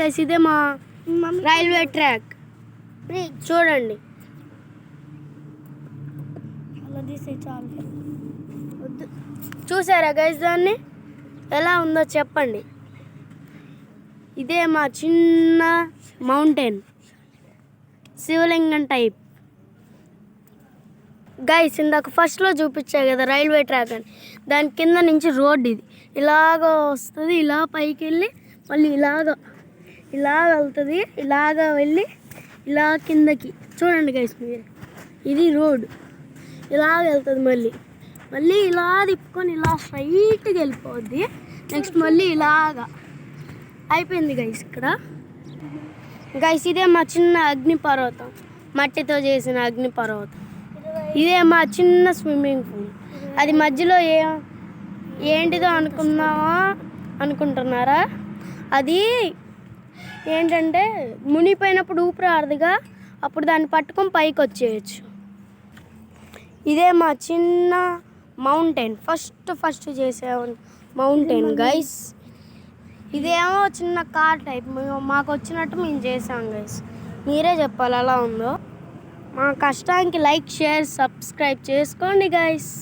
Guys ఇదే మా railway track చూడండి. చూసారా గైస్ దాన్ని ఎలా ఉందో చెప్పండి. ఇదే మా చిన్న మౌంటైన్ శివలింగం టైప్. గైస్ ఇందాక ఫస్ట్లో చూపించా కదా రైల్వే ట్రాక్ అని, దాని కింద నుంచి రోడ్ ఇది ఇలాగ వస్తుంది, ఇలా పైకి వెళ్ళి మళ్ళీ ఇలాగ వెళ్తుంది, ఇలాగ వెళ్ళి ఇలా కిందకి చూడండి గైస్ మీరు. ఇది రోడ్ ఇలాగ వెళ్తుంది, మళ్ళీ ఇలా తిప్పుకొని ఇలా స్ట్రైట్గా వెళ్ళిపోద్ది. నెక్స్ట్ మళ్ళీ ఇలాగా అయిపోయింది గైస్ ఇక్కడ. గైస్ ఇదే మా చిన్న అగ్నిపర్వతం, మట్టితో చేసిన అగ్నిపర్వతం. ఇదే మా చిన్న స్విమ్మింగ్ పూల్. అది మధ్యలో ఏంటిదో అనుకుంటున్నారా? అది ఏంటంటే మునిగిపోయినప్పుడు ఊపిరి ఆడదుగా, అప్పుడు దాన్ని పట్టుకొని పైకి వచ్చేయచ్చు. ఇదే మా చిన్న మౌంటైన్, ఫస్ట్ చేసే మౌంటైన్ గైస్. ఇదేమో చిన్న కార్ టైప్, మాకు వచ్చినట్టు మేము చేసాం గైస్. మీరే చెప్పాలి ఎలా ఉందో. మా కష్టానికి లైక్, షేర్, సబ్స్క్రైబ్ చేసుకోండి గైస్.